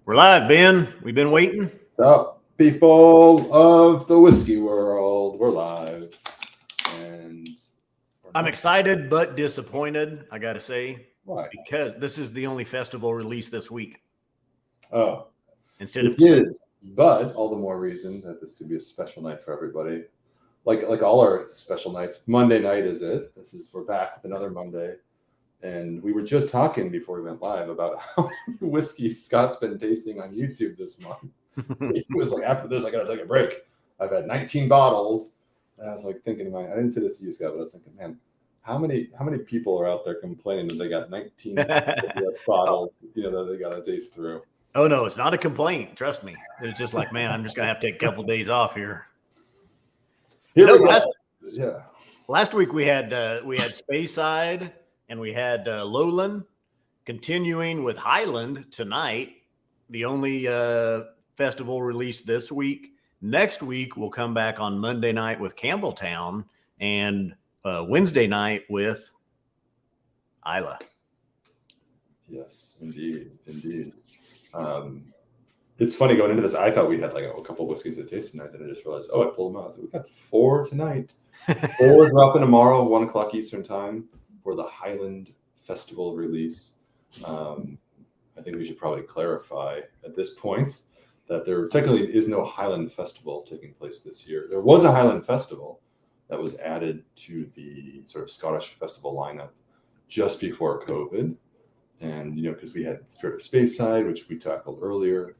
We're live, Ben. We've been waiting. What's up, people of the whiskey world? We're live. And I'm excited but disappointed, I got to say. Why? Because this is the only festival release this week. Oh, Instead of but all the more reason that this would be a special night for everybody. Like all our special nights. Monday night is it. We're back with another Monday. And we were just talking before we went live about how many whiskey Scott's been tasting on YouTube this month. It was like, after this, I got to take a break. I've had 19 bottles. And I was like thinking, I didn't say this to you, Scott, but I was thinking, man, how many people are out there complaining that they got 19 bottles, that they got to taste through? Oh, no, it's not a complaint. Trust me. It's just like, man, I'm just going to have to take a couple of days off here. Last week we had Speyside and we had Lowland, continuing with Highland tonight, the only festival released this week. Next week, we'll come back on Monday night with Campbelltown and Wednesday night with Islay. Yes, indeed. It's funny going into this. I thought we had like a couple of whiskeys to taste tonight, and I just realized, I pulled them out. So we got 4 tonight. 4 dropping tomorrow, 1 o'clock Eastern time for the Highland Festival release. I think we should probably clarify at this point that there technically is no Highland Festival taking place this year. There was a Highland Festival that was added to the sort of Scottish festival lineup just before COVID. And, because we had Spirit of Speyside, which we tackled earlier,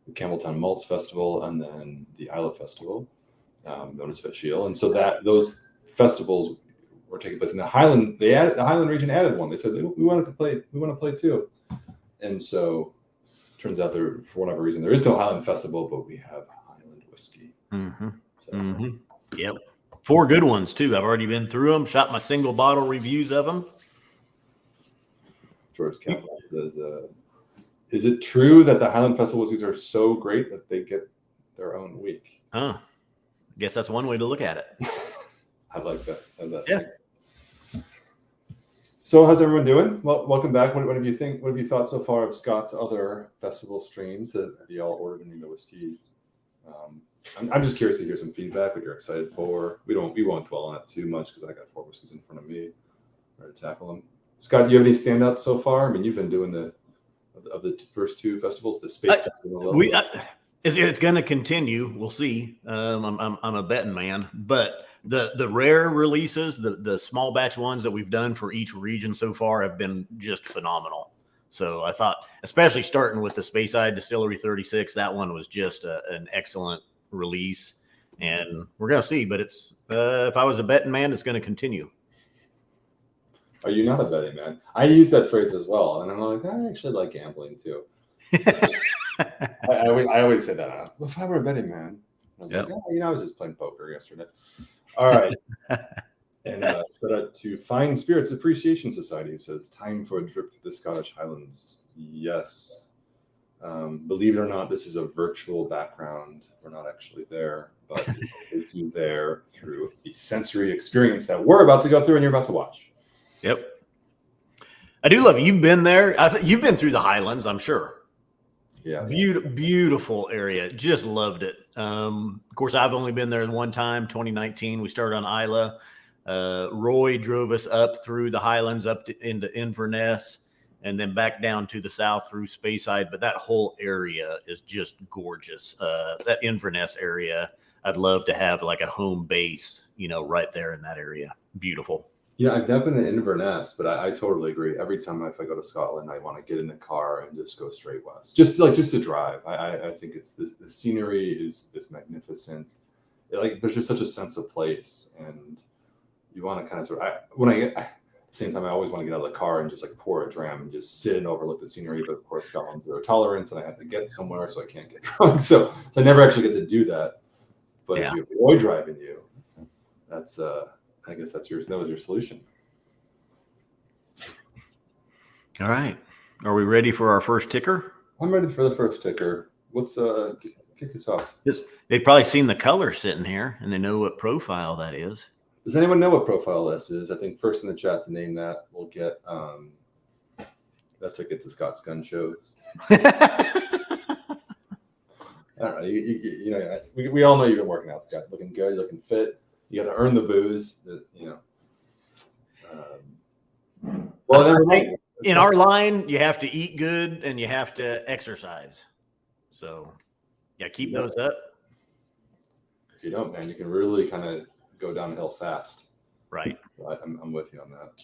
the Campbelltown Malts Festival, and then the Islay Festival, known as Festival. And so those festivals were taking place in the Highland. The Highland region added one. They said we want to play too. And so turns out there, for whatever reason, there is no Highland Festival, but we have Highland whiskey. Mm-hmm. So. Yep. 4 good ones too. I've already been through them, shot my single bottle reviews of them. George Campbell says, is it true that the Highland Festival whiskeys are so great that they get their own week? I guess that's one way to look at it. I like that. Yeah. So how's everyone doing? Well, welcome back. What have you think? What have you thought so far of Scott's other festival streams? Have you all ordered any of the whiskeys? I'm just curious to hear some feedback. What you're excited for? We won't dwell on it too much because I got 4 whiskeys in front of me, ready to tackle them. Scott, do you have any standouts so far? I mean, you've been doing the first 2 festivals, the Space Festival. It's going to continue. We'll see. I'm a betting man, but the rare releases, the small batch ones that we've done for each region so far have been just phenomenal. So I thought, especially starting with the Speyside Distillery 36, that one was just an excellent release, and we're going to see. But it's if I was a betting man, it's going to continue. Are you not a betting man? I use that phrase as well, and I'm like, I actually like gambling too. I always say that. If I were a betting man, I was like, I was just playing poker yesterday. All right. And shout out to Fine Spirits Appreciation Society, who says, time for a trip to the Scottish Highlands. Yes. Believe it or not, this is a virtual background. We're not actually there, but we'll take you there through the sensory experience that we're about to go through and you're about to watch. Yep. I do love it. You've been there. You've been through the Highlands, I'm sure. Yeah. Beautiful area. Just loved it. Of course, I've only been there one time, 2019. We started on Islay. Roy drove us up through the Highlands, into Inverness, and then back down to the south through Speyside. But that whole area is just gorgeous. That Inverness area, I'd love to have like a home base, right there in that area. Beautiful. Yeah, I've never been to Inverness, but I totally agree. Every time if I go to Scotland, I want to get in the car and just go straight west, just to drive. I think it's the scenery is magnificent. There's just such a sense of place, and you want to kind of at the same time, I always want to get out of the car and just pour a dram and just sit and overlook the scenery. But of course, Scotland's zero tolerance, and I have to get somewhere, so I can't get drunk. So I never actually get to do that. But if you avoid driving you, that's I guess that was your solution. All right. Are we ready for our first ticker? I'm ready for the first ticker. Let's kick us off. They've probably seen the color sitting here, and they know what profile that is. Does anyone know what profile this is? I think first in the chat to name that, we'll get that ticket to Scott's gun shows. I don't know. You know, we all know you've been working out, Scott. Looking good, looking fit. You got to earn the booze. You know. Well, I think in our line, you have to eat good and you have to exercise. So, yeah, keep those up. If you don't, man, you can really kind of go downhill fast. Right. I'm with you on that.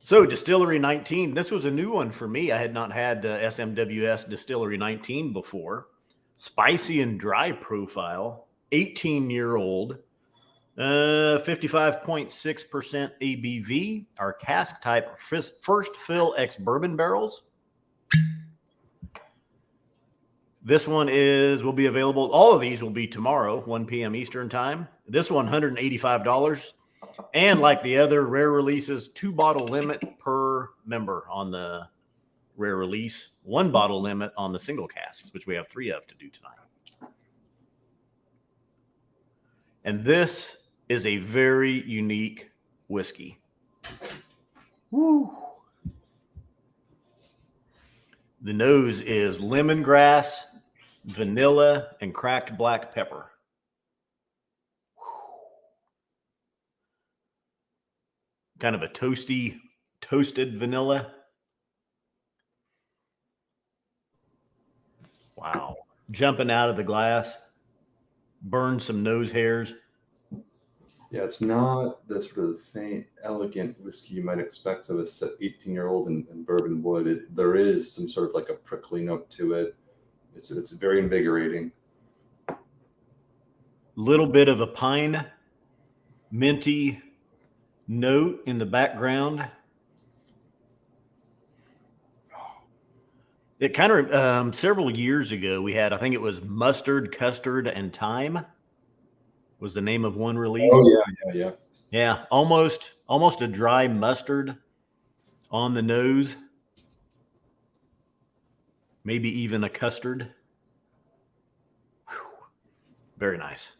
So Distillery 19, this was a new one for me. I had not had SMWS Distillery 19 before. Spicy and dry profile, 18-year-old, 55.6% ABV. Our cask type, first fill ex bourbon barrels. This one will be available. All of these will be tomorrow, 1 p.m. Eastern time. This one, $185. And like the other rare releases, 2-bottle limit per member on the rare release, 1-bottle limit on the single casks, which we have 3 of to do tonight. And this is a very unique whiskey. Woo. The nose is lemongrass, vanilla, and cracked black pepper. Kind of a toasted vanilla. Wow. Jumping out of the glass. Burn some nose hairs. Yeah, it's not the sort of faint, elegant whiskey you might expect of a 18-year-old in bourbon wood. There is some sort of like a prickly note to it. It's very invigorating. Little bit of a pine, minty note in the background. It kind of several years ago we had, I think it was mustard, custard, and thyme was the name of one release. Oh yeah. Yeah, almost a dry mustard on the nose. Maybe even a custard. Whew. Very nice.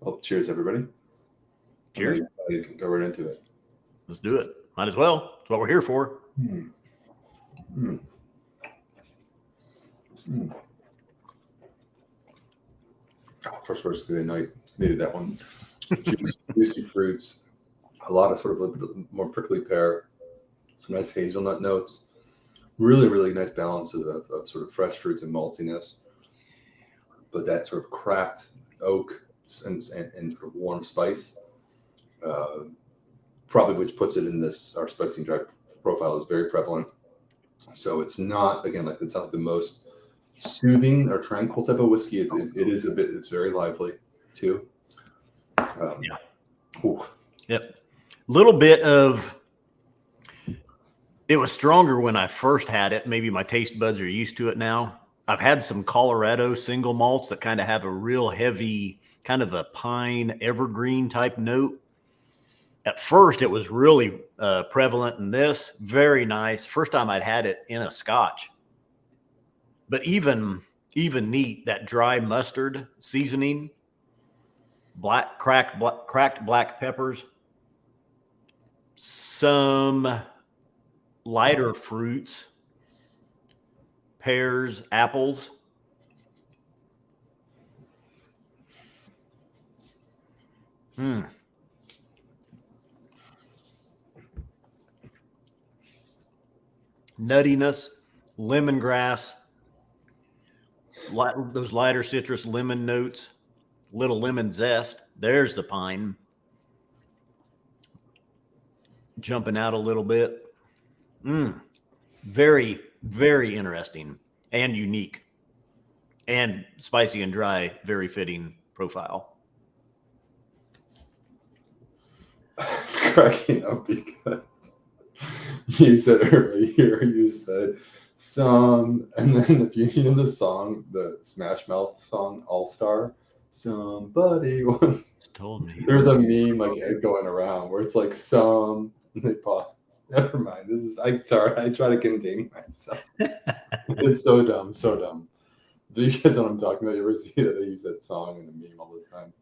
Well, cheers, everybody. Cheers. You can go right into it. Let's do it. Might as well. That's what we're here for. Oh, first whiskey of the night. Needed that one. Juicy fruits. A lot of sort of a bit more prickly pear. Some nice hazelnut notes. Really, really nice balance of sort of fresh fruits and maltiness. But that sort of cracked oak and sort of warm spice. Probably which puts it in this, our spicy and dry profile is very prevalent. So it's not, again, like it's not the most soothing or tranquil type of whiskey. It's very lively too. Yeah. Yep. Little bit of, it was stronger when I first had it. Maybe my taste buds are used to it now. I've had some Colorado single malts that kind of have a real heavy, kind of a pine evergreen type note. At first, it was really prevalent in this. Very nice. First time I'd had it in a Scotch. But even neat, that dry mustard seasoning, cracked black peppers, some lighter fruits, pears, apples. Nuttiness, lemongrass, those lighter citrus lemon notes, little lemon zest. There's the pine. Jumping out a little bit. Very, very interesting and unique. And spicy and dry, very fitting profile. Cracking up because you said earlier, some, and then if you know the song, the Smash Mouth song, All Star, somebody once told me. There's a meme like going around where it's like some, and they pause. Never mind. Sorry, I try to contain myself. It's so dumb. Do you guys know what I'm talking about? You ever see that they use that song in the meme all the time?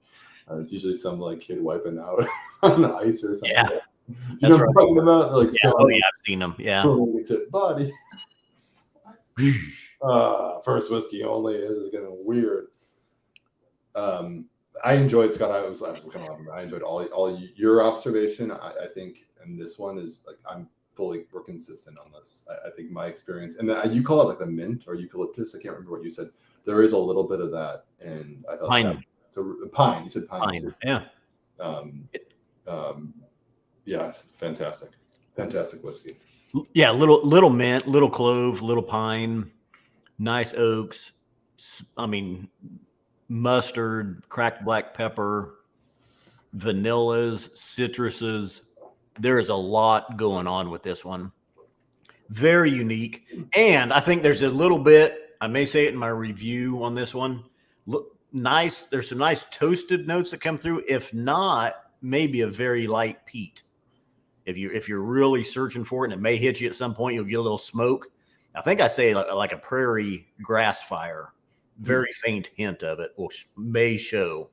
It's usually some like kid wiping out on the ice or something. Yeah. You That's know what right. I'm talking about? Like, Yeah. so Oh yeah, I've seen them. Yeah. it's a body. First whiskey only. This is getting weird. I enjoyed, Scott. I was looking on. I enjoyed all your observation. I think, and this one is like we're consistent on this. I think my experience, and you call it like the mint or eucalyptus. I can't remember what you said. There is a little bit of that, and I thought Pine. Pine. You said pine. Pine. Too. Yeah. Yeah, fantastic whiskey. Yeah, little mint, little clove, little pine, nice oaks. I mean, mustard, cracked black pepper, vanillas, citruses. There is a lot going on with this one. Very unique. And I think there's a little bit, I may say it in my review on this one. Look nice. There's some nice toasted notes that come through. If not, maybe a very light peat. If you're really searching for it, and it may hit you at some point, you'll get a little smoke. I think I say like a prairie grass fire. Very faint hint of it may show.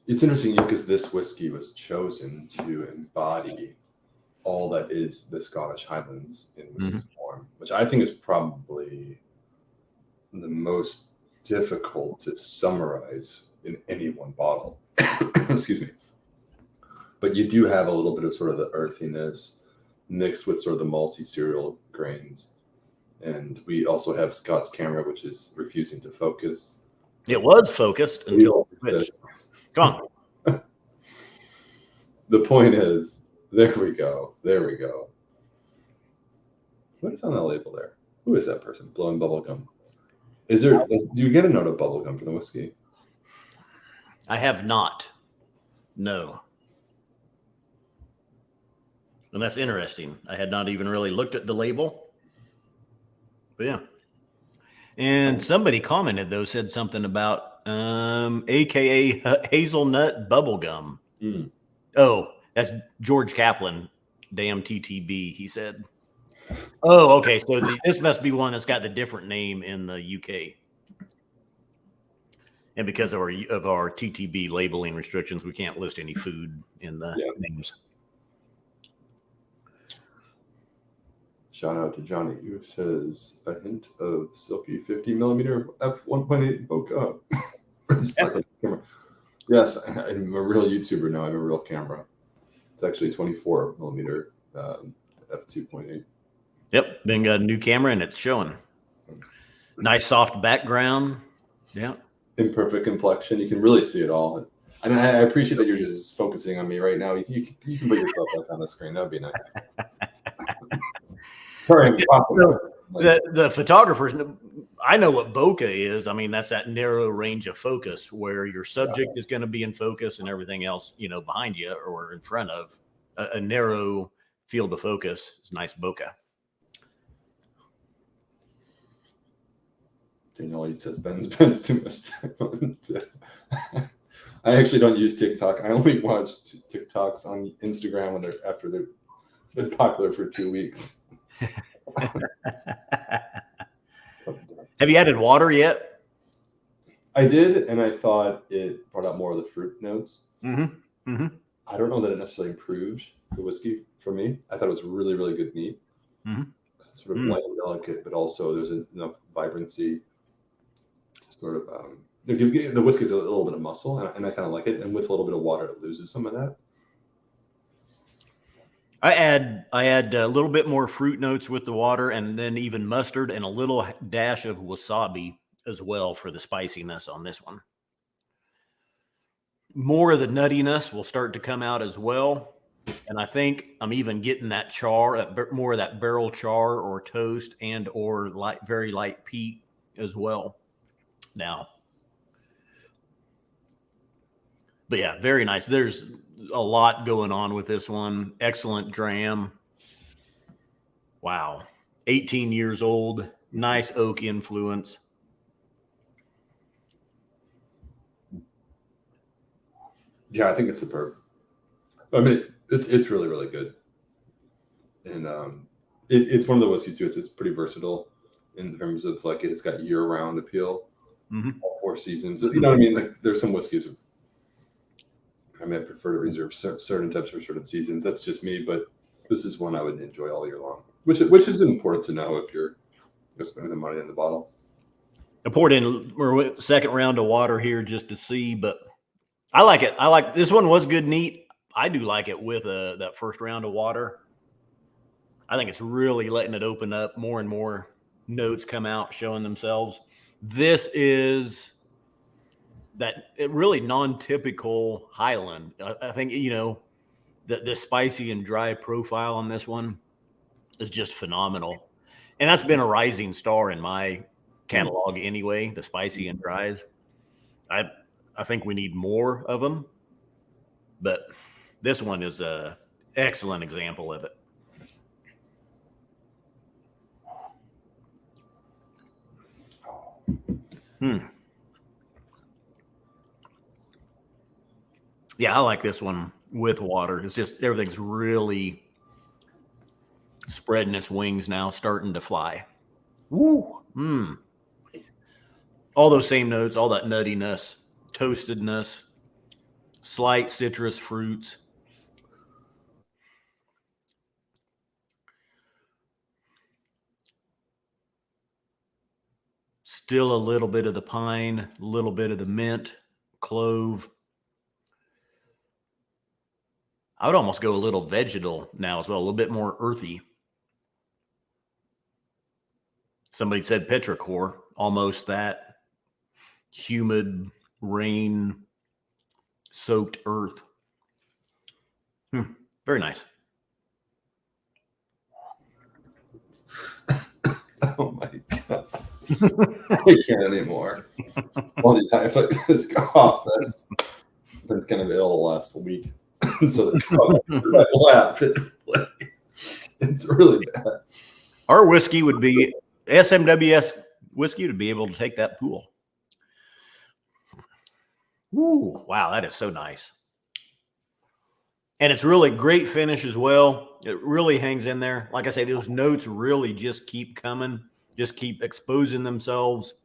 It's interesting because this whiskey was chosen to embody all that is the Scottish Highlands in whiskey form, which I think is probably the most difficult to summarize in any one bottle. Excuse me. But you do have a little bit of sort of the earthiness mixed with sort of the malty cereal grains. And we also have Scott's camera, which is refusing to focus. It was focused until come on. The point is, there we go. What is on that label there? Who is that person blowing bubble gum? Do you get a note of bubble gum from the whiskey? I have not. No. And that's interesting. I had not even really looked at the label. But yeah. And somebody commented, though, said something about AKA hazelnut bubblegum. Mm. Oh, that's George Kaplan, damn TTB, he said. Oh, okay. So this must be one that's got the different name in the UK. And because of our TTB labeling restrictions, we can't list any food in the names. Shout out to Johnny, who says a hint of silky 50mm f1.8 bokeh. Yes, I'm a real YouTuber now. I have a real camera. It's actually 24mm f2.8. Yep, then got a new camera and it's showing. Nice soft background. Yeah. Imperfect complexion. You can really see it all. And I appreciate that you're just focusing on me right now. You can put yourself back on the screen. That would be nice. The photographers, I know what bokeh is. I mean, that's that narrow range of focus where your subject is going to be in focus and everything else, behind you or in front of a narrow field of focus is nice bokeh. Daniel says Ben's too much time. I actually don't use TikTok. I only watch TikToks on Instagram after they've been popular for 2 weeks. Have you added water yet? I did, and I thought it brought out more of the fruit notes. Mm-hmm. Mm-hmm. I don't know that it necessarily improved the whiskey for me. I thought it was really, really good neat. Mm-hmm. Sort of light and delicate, but also there's enough vibrancy to sort of the whiskey's a little bit of muscle, and I kind of like it. And with a little bit of water, it loses some of that. I add a little bit more fruit notes with the water, and then even mustard and a little dash of wasabi as well for the spiciness on this one. More of the nuttiness will start to come out as well. And I think I'm even getting that char, more of that barrel char or toast and or very light peat as well now. But yeah, very nice. There's a lot going on with this one. Excellent dram. Wow. 18 years old. Nice oak influence. Yeah, I think it's superb. I mean, it's really, really good. And it's one of the whiskeys too. It's pretty versatile in terms of it's got year-round appeal, all 4 seasons. You know what I mean? Like there's some whiskeys I might prefer to reserve certain types for certain seasons. That's just me, but this is one I would enjoy all year long, which is important to know if you're spending the money in the bottle. I poured in our second round of water here just to see, but I like it. I like this one was good, neat. I do like it with that first round of water. I think it's really letting it open up. More and more notes come out, showing themselves. This is that really non-typical Highland. I think, the spicy and dry profile on this one is just phenomenal. And that's been a rising star in my catalog anyway, the spicy and dries. I think we need more of them, but this one is a excellent example of it. Yeah, I like this one with water. It's just everything's really spreading its wings now, starting to fly. Woo! All those same notes, all that nuttiness, toastedness, slight citrus fruits. Still a little bit of the pine, a little bit of the mint, clove. I would almost go a little vegetal now as well, a little bit more earthy. Somebody said petrichor, almost that humid, rain-soaked earth. Very nice. Oh my God. I can't anymore. All these times like this cough that's been kind of ill the last week. So the laugh. It's really bad. Our whiskey would be SMWS whiskey to be able to take that pool. Ooh, wow, that is so nice. And it's really great finish as well. It really hangs in there. Like I say, those notes really just keep coming, just keep exposing themselves.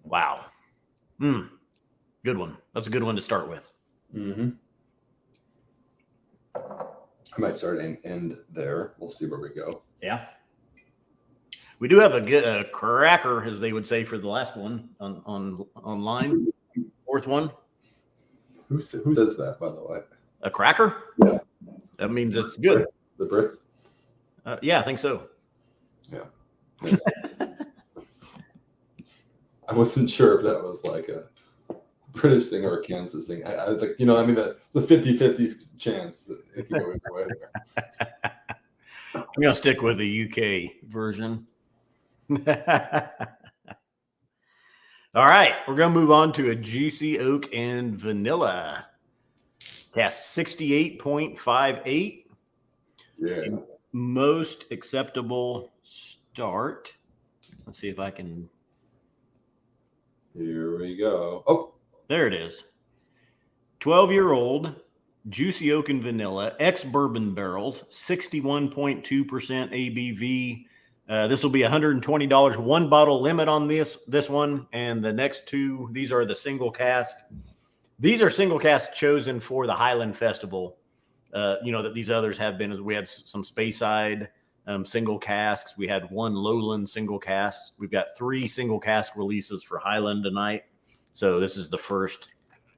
Wow. Good one. That's a good one to start with. Mm-hmm. I might start and end there. We'll see where we go. Yeah. We do have a cracker, as they would say, for the last one on online. Fourth one. Who says that, by the way? A cracker? Yeah. That means it's good. The Brits? Yeah, I think so. Yeah. I wasn't sure if that was like a British thing or a Kansas thing. I think, it's a 50-50 chance that it can go either way there. I'm going to stick with the UK version. All right, we're going to move on to a juicy oak and vanilla. Cast 68.58. Yeah. Most acceptable start. Let's see if I can. Here we go. Oh, there it is. 12-year-old juicy oak and vanilla, ex-bourbon barrels, 61.2% ABV. This will be $120. One bottle limit on this one, and the next two, these are the single cask. These are single casks chosen for the Highland Festival. That these others have been, as we had some Speyside single casks. We had one Lowland single cask. We've got 3 single cask releases for Highland tonight. So this is the first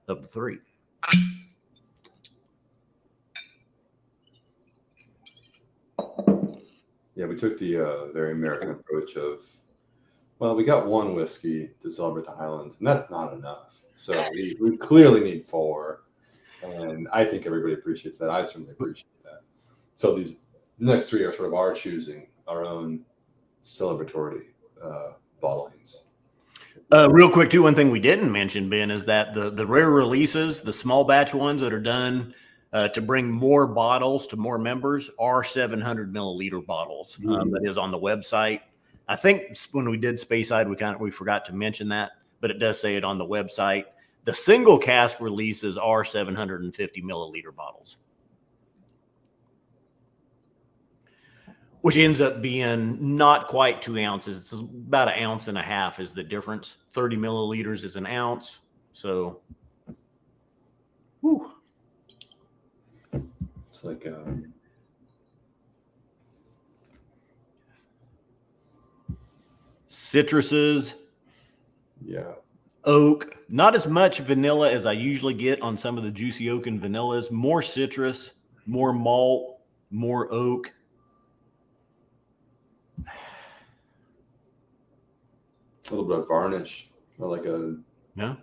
of the 3. Yeah, we took the very American approach of, well, we got one whiskey to celebrate the Highlands, and that's not enough. So we clearly need 4, and I think everybody appreciates that. I certainly appreciate that. So these next 3 are sort of our choosing, our own celebratory bottlings. Real quick, too, one thing we didn't mention, Ben, is that the rare releases, the small batch ones that are done to bring more bottles to more members, are 700 milliliter bottles. That is on the website. I think when we did Speyside, we forgot to mention that, but it does say it on the website. The single cask releases are 750 milliliter bottles, which ends up being not quite 2 ounces. It's about 1.5 ounces is the difference. 30 milliliters is 1 ounce. So Whew. It's like Citruses, yeah. oak, not as much vanilla as I usually get on some of the juicy oak and vanillas. More citrus, more malt, more oak. A little bit of varnish, or like a Yeah.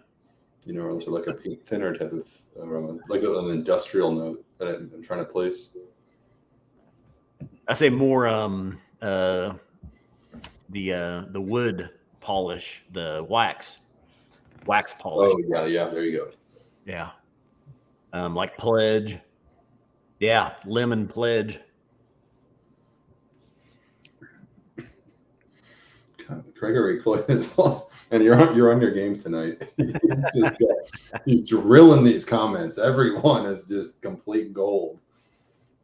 or also like a pink thinner type of aroma, like an industrial note that I'm trying to place. I say more the wood polish, the wax polish. Oh yeah, there you go. Yeah. Like Pledge. Yeah, lemon Pledge. God, Gregory Cloyd is and you're on your game tonight. He's just he's drilling these comments. Everyone is just complete gold.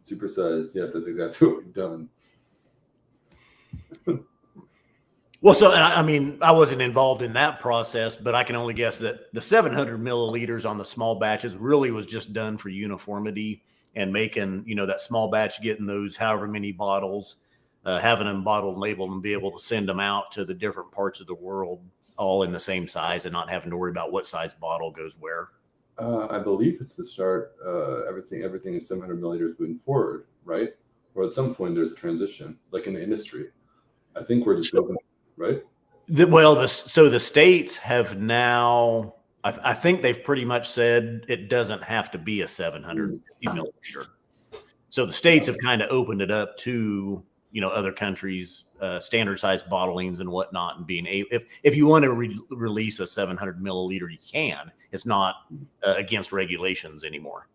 Supersized. Yes, that's exactly what we've done. Well, so I mean, I wasn't involved in that process, but I can only guess that the 700 milliliters on the small batches really was just done for uniformity and making, that small batch, getting those however many bottles, having them bottled and labeled and be able to send them out to the different parts of the world all in the same size and not having to worry about what size bottle goes where. I believe it's the start. Everything is 700 milliliters moving forward, right? Or at some point there's a transition, like in the industry. I think we're just open, right? So the states have now, I think they've pretty much said it doesn't have to be a 750 milliliter. So the states have kind of opened it up to, other countries, standard size bottlings and whatnot, and being if you want to release a 700 milliliter, you can. It's not against regulations anymore.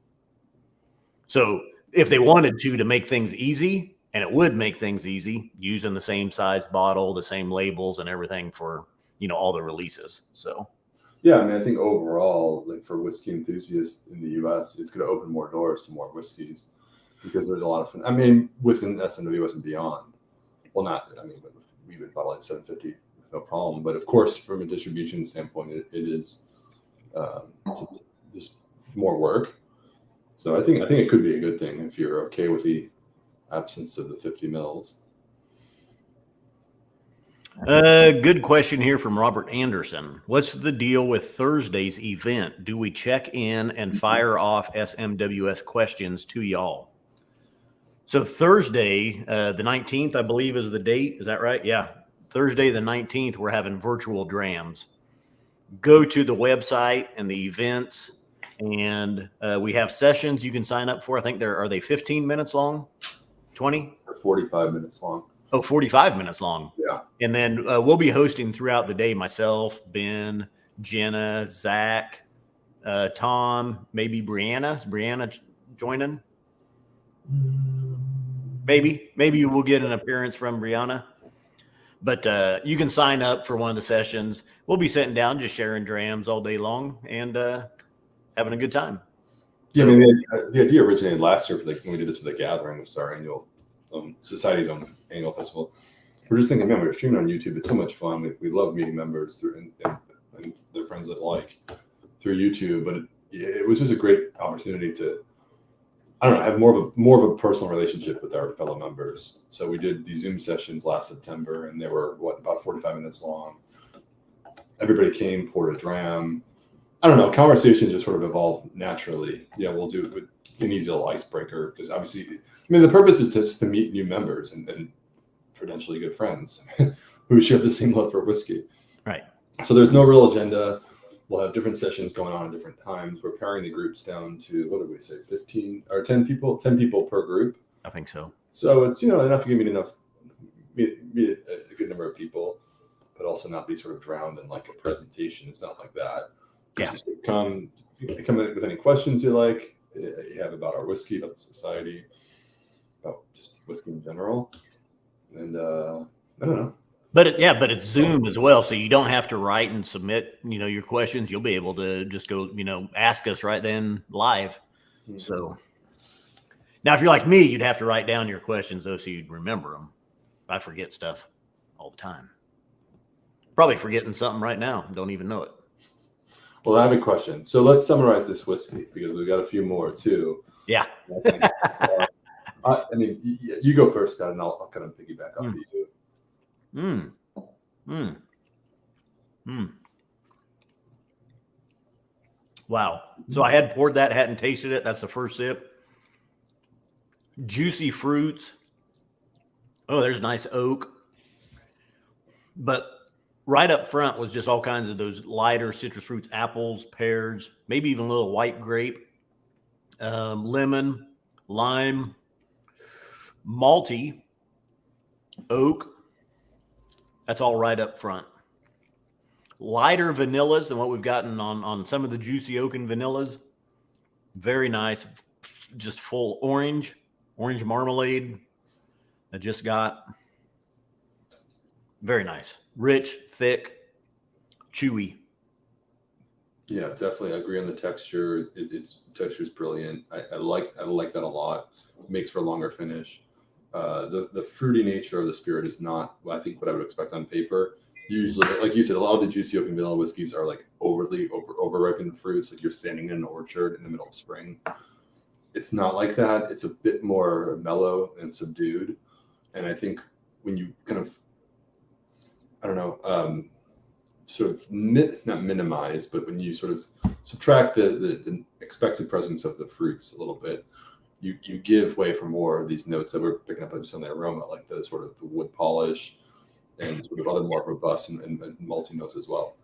So if they wanted to make things easy, and it would make things easy using the same size bottle, the same labels and everything for, all the releases. So, yeah, I mean, I think overall, like for whiskey enthusiasts in the U.S., it's going to open more doors to more whiskeys because there's a lot of fun. I mean, within SMWS and beyond. Well, but we would bottle at 750 with no problem. But of course, from a distribution standpoint, it is just more work. So I think it could be a good thing if you're okay with the absence of the 50 mils. Good question here from Robert Anderson. What's the deal with Thursday's event? Do we check in and fire off SMWS questions to y'all? So Thursday, the 19th, I believe is the date. Is that right? Yeah. Thursday, the 19th, we're having virtual drams. Go to the website and the events, and we have sessions you can sign up for. I think are they 15 minutes long? 20? 45 minutes long. Oh, 45 minutes long. Yeah. And then we'll be hosting throughout the day. Myself, Ben, Jenna, Zach, Tom, maybe Brianna. Is Brianna joining? Maybe you will get an appearance from Brianna. But you can sign up for one of the sessions. We'll be sitting down, just sharing drams all day long and having a good time. Yeah, I mean, the idea originated last year when we did this for the Gathering, which is our annual society's own annual festival. We're just thinking, man, we're streaming on YouTube. It's so much fun. We love meeting members and their friends alike through YouTube. But it was just a great opportunity to, I don't know, have more of a personal relationship with our fellow members. So we did these Zoom sessions last September, and they were about 45 minutes long. Everybody came, poured a dram. I don't know, conversations just sort of evolved naturally. We'll do it with an easy little icebreaker because obviously, the purpose is just to meet new members and potentially good friends who share the same love for whiskey. Right. So there's no real agenda. We'll have different sessions going on at different times. We're paring the groups down to, what did we say, 15 or 10 people? 10 people per group. I think so. So it's, enough to meet a good number of people, but also not be sort of drowned in like a presentation. It's not like that. Yeah. Just come in with any questions you like, you have about our whiskey, about the society, about just whiskey in general. And I don't know. But it's Zoom as well, so you don't have to write and submit, your questions. You'll be able to just go, ask us right then live. Mm-hmm. So now, if you're like me, you'd have to write down your questions though, so you'd remember them. I forget stuff all the time. Probably forgetting something right now. Don't even know it. Well, I have a question. So let's summarize this whiskey because we've got a few more too. Yeah. I mean, you go first, Scott, and I'll kind of piggyback off of you. Mm. Mm. Mm. Wow. So I had poured that, hadn't tasted it. That's the first sip. Juicy fruits. Oh, there's nice oak. But right up front was just all kinds of those lighter citrus fruits, apples, pears, maybe even a little white grape, lemon, lime, malty, oak. That's all right up front. Lighter vanillas than what we've gotten on some of the juicy oak and vanillas. Very nice, just full orange marmalade. I just got. Very nice, rich, thick, chewy. Yeah, definitely. I agree on the texture. Its texture is brilliant. I like that a lot. It makes for a longer finish. The fruity nature of the spirit is not, I think, what I would expect on paper. Usually, like you said, a lot of the juicy oak and vanilla whiskeys are like overly over ripened fruits, like you're standing in an orchard in the middle of spring. It's not like that. It's a bit more mellow and subdued. And I think when you kind of, I don't know, sort of not minimize, but when you sort of subtract the expected presence of the fruits a little bit, you give way for more of these notes that we're picking up just on the aroma, like the sort of the wood polish and sort of other more robust and malty notes as well.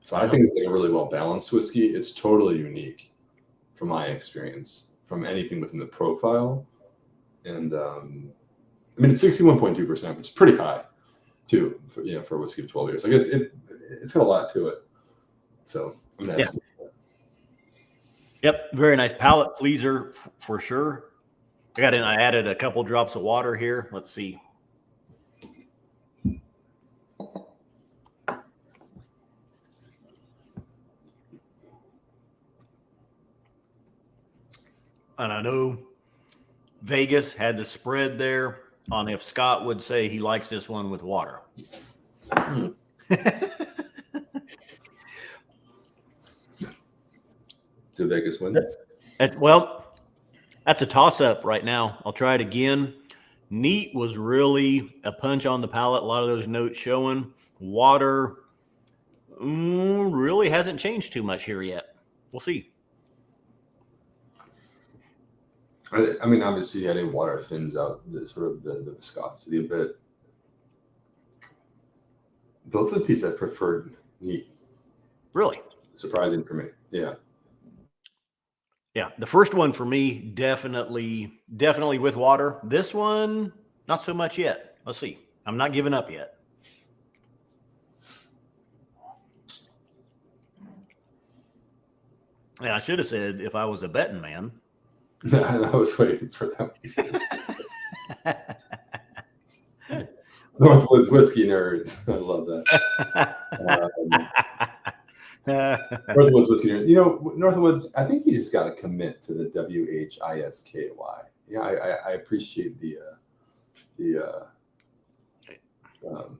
So I think it's like a really well balanced whiskey. It's totally unique from my experience from anything within the profile. And I mean, it's 61.2%, which is pretty high too, for a whiskey of 12 years. Like it's got a lot to it. So I'm gonna ask you. Yep, very nice palate pleaser for sure. I added a couple drops of water here. Let's see. And I know Vegas had the spread there on if Scott would say he likes this one with water. Did Vegas win? Well, that's a toss-up right now. I'll try it again. Neat was really a punch on the palate. A lot of those notes showing. Water really hasn't changed too much here yet. We'll see. I mean, obviously, adding water thins out the viscosity a bit. Both of these I've preferred neat. Really? Surprising for me. Yeah. Yeah. The first one for me, definitely with water. This one, not so much yet. Let's see. I'm not giving up yet. And I should have said if I was a betting man. I was waiting for that. Northwoods whiskey nerds. I love that. Northwoods whiskey nerds. Northwoods, I think you just got to commit to the WHISKY. Yeah, I appreciate what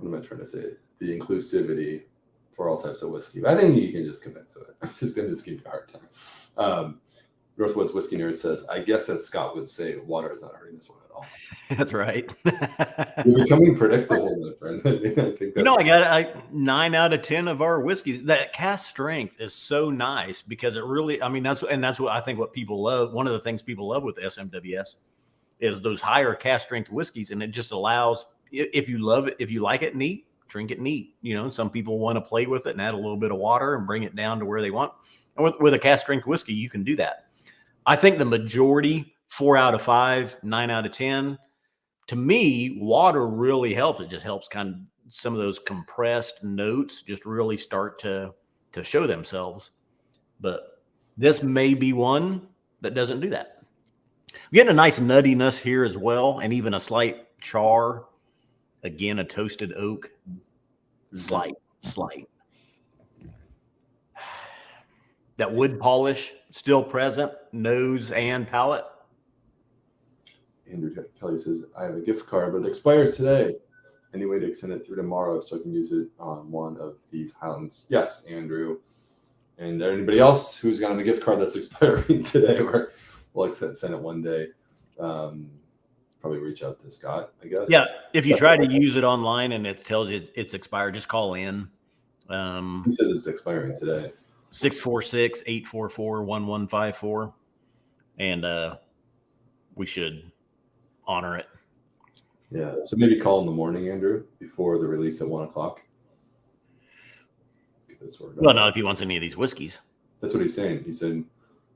am I trying to say? The inclusivity for all types of whiskey. But I think you can just commit to it. I'm just going to give you a hard time. Northwoods Whiskey Nerd says, I guess that Scott would say water is not hurting this one at all. That's right. You're becoming predictable, my friend. I think that's I got 9 out of 10 of our whiskeys. That cask strength is so nice because it really, I mean, that's what I think what people love. One of the things people love with SMWS is those higher cask strength whiskeys. And it just allows, if you love it, if you like it neat, drink it neat. Some people want to play with it and add a little bit of water and bring it down to where they want. And with a cask strength whiskey, you can do that. I think the majority, 4 out of 5, 9 out of 10, to me, water really helps. It just helps kind of some of those compressed notes just really start to show themselves. But this may be one that doesn't do that. We get a nice nuttiness here as well, and even a slight char. Again, a toasted oak. Slight. That wood polish still present, nose and palate. Andrew Kelly says, I have a gift card, but it expires today. Any way to extend it through tomorrow so I can use it on one of these Highlands? Yes, Andrew. And anybody else who's got a gift card that's expiring today, we'll send it one day. Probably reach out to Scott, I guess. Yeah, if you try to use it online and it tells you it's expired, just call in. He says it's expiring today. 646-844-1154. And we should honor it. Yeah. So maybe call in the morning, Andrew, before the release at 1 o'clock. Get this worked out. Well, not if he wants any of these whiskeys. That's what he's saying. He said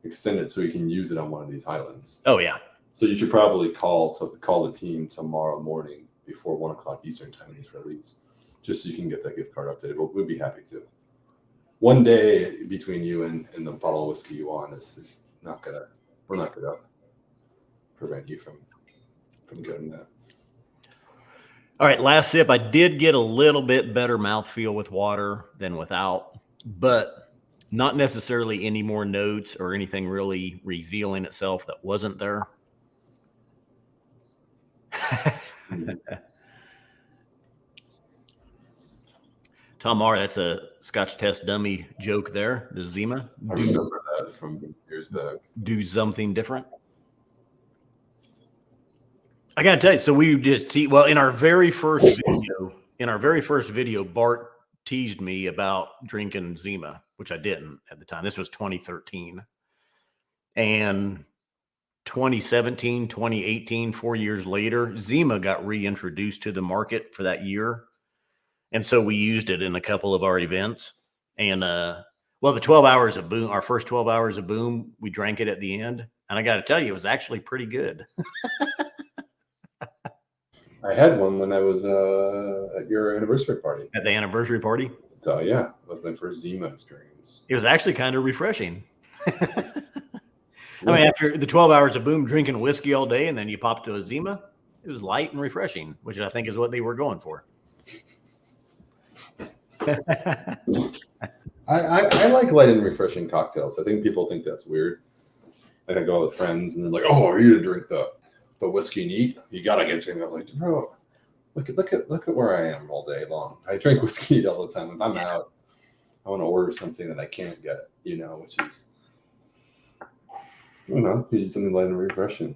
extend it so you can use it on one of these Highlands. Oh, yeah. So you should probably call the team tomorrow morning before 1 o'clock Eastern time when he's released, just so you can get that gift card updated. But we'd be happy to. One day between you and the bottle of whiskey you want is not gonna. We're not gonna prevent you from getting that. All right, last sip. I did get a little bit better mouthfeel with water than without, but not necessarily any more notes or anything really revealing itself that wasn't there. Tom R, that's a Scotch test dummy joke there. The Zima. I remember that from years back. Do something different. I gotta tell you, so we just in our very first video, Bart teased me about drinking Zima, which I didn't at the time. This was 2013. And 2017, 2018, 4 years later, Zima got reintroduced to the market for that year. And so we used it in a couple of our events. And the 12 hours of boom, our first 12 hours of boom, we drank it at the end. And I got to tell you, it was actually pretty good. I had one when I was at your anniversary party. At the anniversary party? So yeah, that was my first Zima experience. It was actually kind of refreshing. I mean, after the 12 hours of boom drinking whiskey all day and then you pop to a Zima, it was light and refreshing, which I think is what they were going for. I like light and refreshing cocktails. I think people think that's weird. Like I go out with friends and they're like, "Oh, are you to drink the whiskey neat? You gotta get something." I was like, "Bro, look at where I am all day long. I drink whiskey all the time. If I'm out, I want to order something that I can't get, which is, you need something light and refreshing."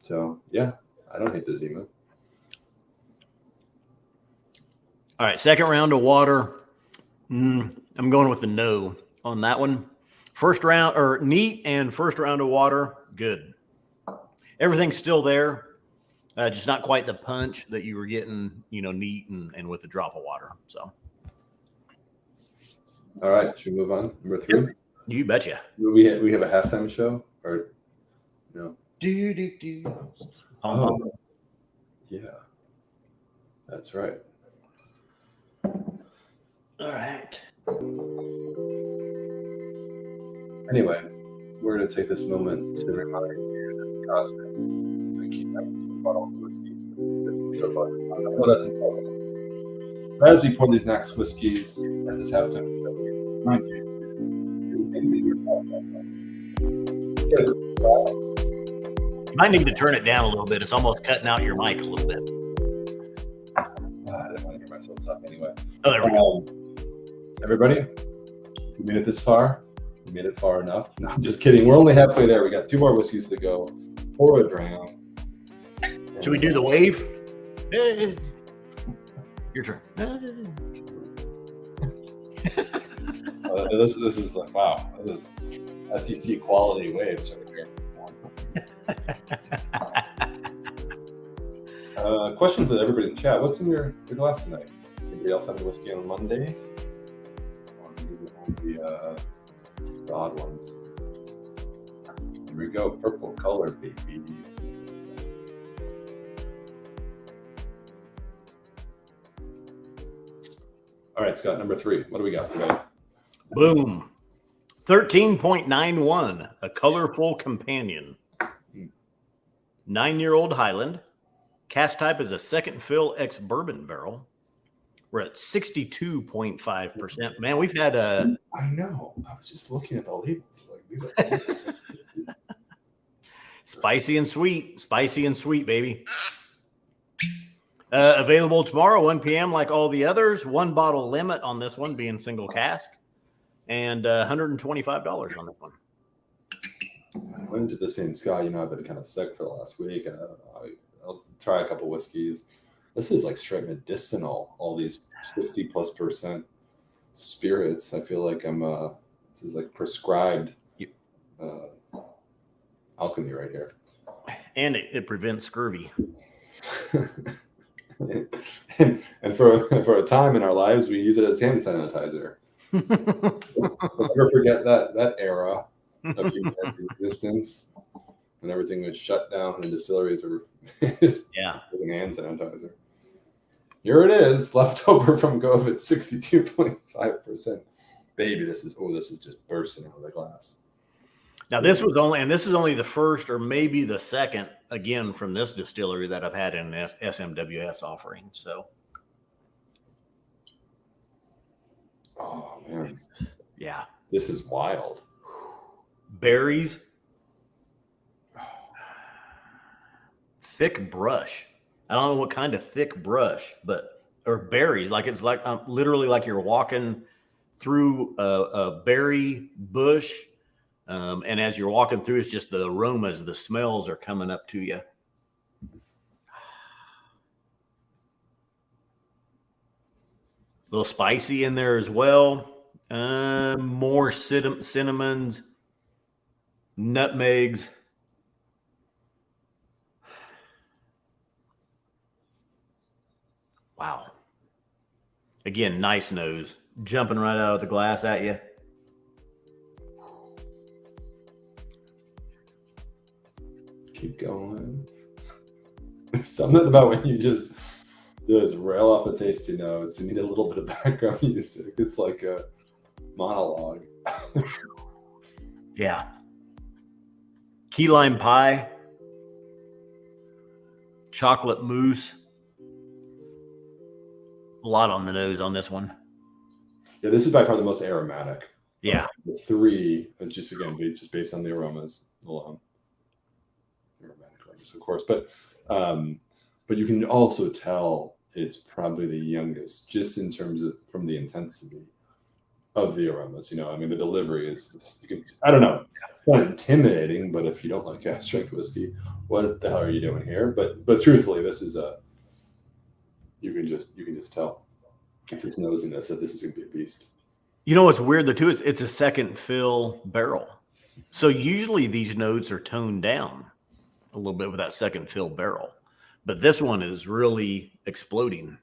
So yeah, I don't hate the Zima. All right, second round of water. I'm going with the no on that one. First round or neat and first round of water, good. Everything's still there, just not quite the punch that you were getting, neat and with a drop of water. So, all right, should we move on? Number 3. You betcha. We have a halftime show or no? Oh, yeah, that's right. All right. Anyway, we're going to take this moment to remind you that Scott's been drinking 19 bottles of whiskey so far. Oh, that's important. So as we pour these next whiskeys at this halftime show, we remind you to do the same thing you're talking about. You might need to turn it down a little bit. It's almost cutting out your mic a little bit. I didn't want to get myself up anyway. Oh, there we go. Everybody, we made it this far. We made it far enough. No, I'm just kidding. We're only halfway there. We got 2 more whiskeys to go. Pour a dram. Should we do the wave? Hey. Your turn. This is like, wow. This is SEC quality waves right here. Question for everybody in chat. What's in your glass tonight? Anybody else have a whiskey on Monday? The odd ones. Here we go. Purple color, baby. All right, Scott, number 3. What do we got today? Boom. 13.91, a colorful companion. 9-year-old Highland. Cast type is a second fill ex bourbon barrel. We're at 62.5%. Man, we've had a. I know. I was just looking at the labels. Like, these are spicy and sweet, baby. Available tomorrow, 1 p.m. like all the others. 1 bottle limit on this one being single cask. and $125 on this one. I went into this in Scott. I've been kind of sick for the last week. I don't know. I'll try a couple whiskeys. This is like straight medicinal. All these 60+% spirits. I feel like this is like prescribed alchemy right here. And it prevents scurvy. and for a time in our lives, we use it as hand sanitizer. We'll never forget that era of human existence when everything was shut down and distilleries were using hand sanitizer. Here it is, left over from COVID, 62.5%. Baby, this is just bursting out of the glass. Now this is only the first or maybe the second again from this distillery that I've had in an SMWS offering. So, oh man, yeah, this is wild. Berries, thick brush. I don't know what kind of thick brush, or berries. Like it's like literally like you're walking through a berry bush. And as you're walking through, it's just the aromas, the smells are coming up to you. A little spicy in there as well. More cinnamons, nutmegs. Wow. Again, nice nose. Jumping right out of the glass at you. Keep going. There's something about when you just rail off the tasty notes. You need a little bit of background music. It's like a monologue. Yeah. Key lime pie, chocolate mousse. A lot on the nose on this one. Yeah, this is by far the most aromatic. Yeah. The three, just based on the aromas alone. Aromatic aromas, of course, but you can also tell it's probably the youngest, just in terms of from the intensity of the aromas. The delivery is, I don't know, not intimidating, but if you don't like gas strength whiskey, what the hell are you doing here? But truthfully, this is you can just tell, just nosiness, that this is gonna be a beast. What's weird though too is it's a second fill barrel, so usually these notes are toned down a little bit with that second fill barrel, but this one is really exploding.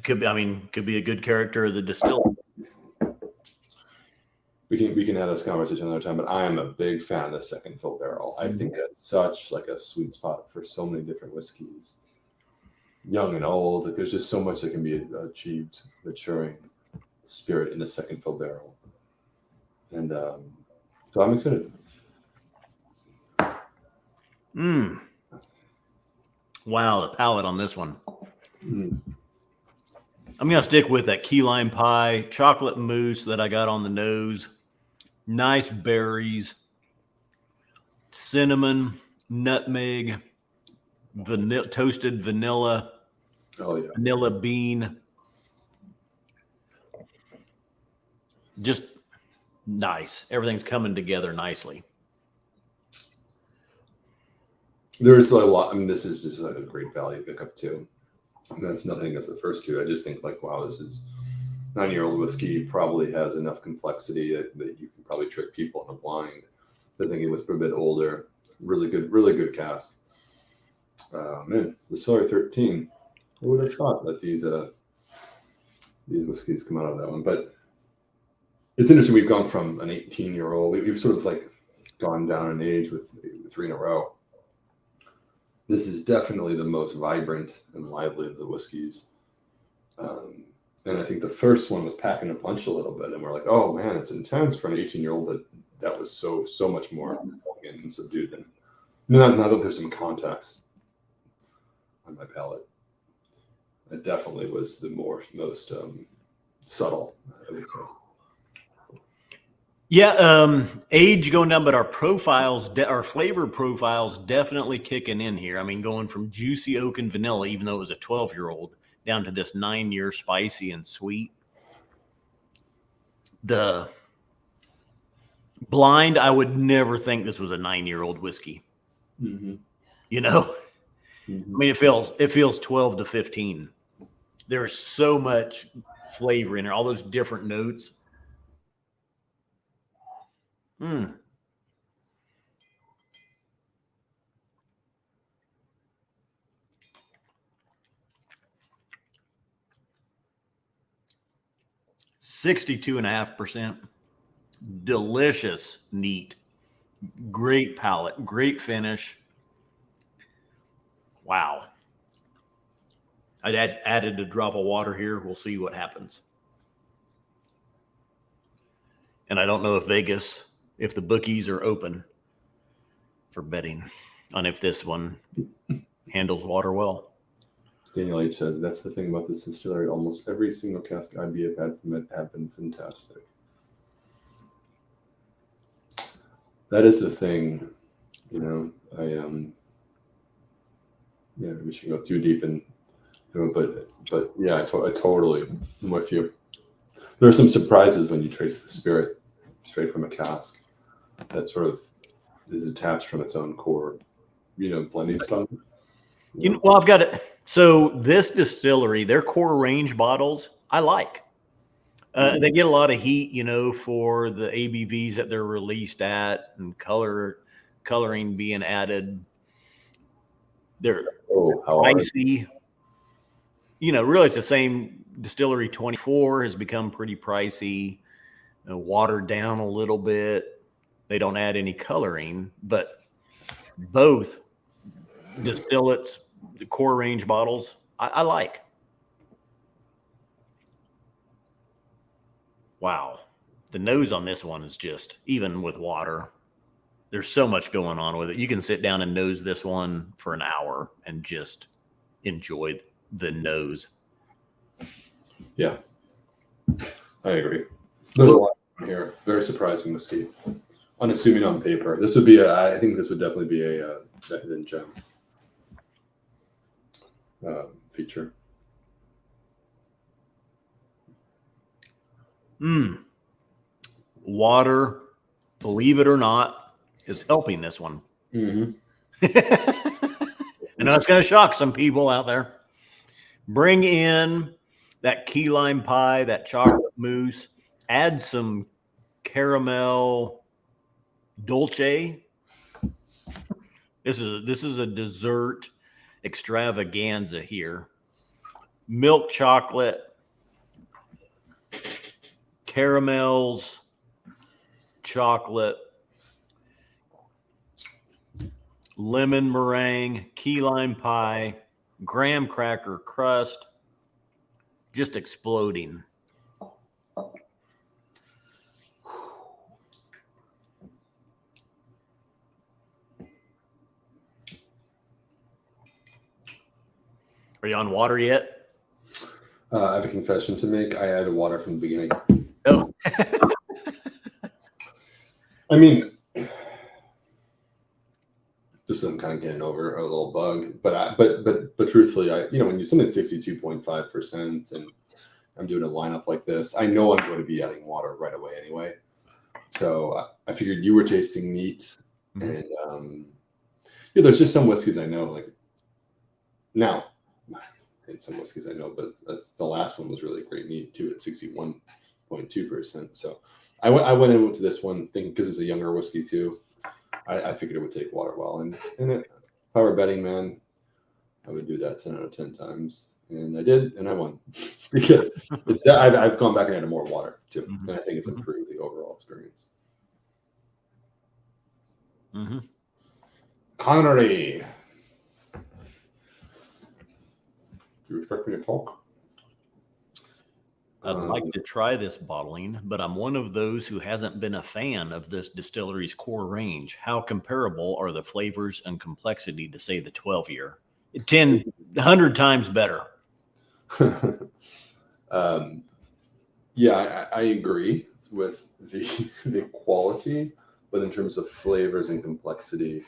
Could be a good character of the distiller. We can have this conversation another time, but I am a big fan of the second fill barrel. I think that's such like a sweet spot for so many different whiskeys, young and old. Like there's just so much that can be achieved maturing spirit in the second fill barrel, and so I'm excited. Wow, the palate on this one. I'm gonna stick with that key lime pie, chocolate mousse that I got on the nose. Nice berries, cinnamon, nutmeg, toasted vanilla. Oh yeah, vanilla bean. Just nice. Everything's coming together nicely. There's a lot. This is just like a great value pickup too. And that's nothing against the first two. I just think like, wow, this is 9-year-old whiskey, probably has enough complexity that you can probably trick people in a blind. I think it was a bit older. Really good cast. Man, Distillery 13. Who would have thought that these whiskeys come out of that one? But it's interesting. We've gone from an 18-year-old. We've sort of like gone down in age with 3 in a row. This is definitely the most vibrant and lively of the whiskeys. And I think the first one was packing a punch a little bit. And we're like, oh, man, it's intense for an 18-year-old. But that was so much more elegant and subdued. And now that there's some context on my palate, it definitely was the most subtle, I would say. Yeah, age going down, but our profiles, our flavor profiles definitely kicking in here. I mean, going from juicy oak and vanilla, even though it was a 12-year-old, down to this 9-year spicy and sweet. The blind, I would never think this was a 9-year-old whiskey. Mm-hmm. You know, Mm-hmm. I mean, it feels 12 to 15. There's so much flavor in there, all those different notes. 62.5%. Delicious, neat, great palate, great finish. Wow. I added a drop of water here. We'll see what happens. And I don't know if if the bookies are open for betting on if this one handles water well. Daniel H says, that's the thing about this distillery. Almost every single cask IB I've had from it have been fantastic. That is the thing, you know. We should go too deep in, but yeah, I totally am with you. There are some surprises when you trace the spirit straight from a cask that sort of is attached from its own core, blending stuff. Well, I've got it. So this distillery, their core range bottles, I like. They get a lot of heat, for the ABVs that they're released at and coloring being added. They're pricey. Really it's the same. Distillery 24 has become pretty pricey, watered down a little bit. They don't add any coloring, but both distillates, the core range bottles, I like. Wow. The nose on this one is just, even with water, there's so much going on with it. You can sit down and nose this one for an hour and just enjoy the nose. Yeah, I agree. There's a lot here. Very surprising whiskey. Unassuming on paper. This would be I think this would definitely be a hidden gem feature. Water, believe it or not, is helping this one. Mm-hmm. I know it's going to shock some people out there. Bring in that key lime pie, that chocolate mousse, add some caramel dolce. This is a dessert extravaganza here. Milk chocolate, caramels, chocolate, lemon meringue, key lime pie, graham cracker crust, just exploding. Are you on water yet? I have a confession to make. I added water from the beginning. Oh. I mean, just I'm kind of getting over a little bug, but truthfully, when you something 62.5% and I'm doing a lineup like this, I know I'm going to be adding water right away anyway. So I figured you were tasting neat, and there's just some whiskeys I know, like now. And some whiskeys I know, but the last one was really great neat too at 61.2%. So I went into this one thinking, because it's a younger whiskey too, I figured it would take water well. And if I were betting man, I would do that 10 out of 10 times. And I did, and I won because I've gone back and added more water too. And I think it's improved the overall experience. Connery. Do you expect me to talk? I'd like to try this bottling, but I'm one of those who hasn't been a fan of this distillery's core range. How comparable are the flavors and complexity to, say, the 12-year? 100 times better. Yeah, I agree with the quality, but in terms of flavors and complexity,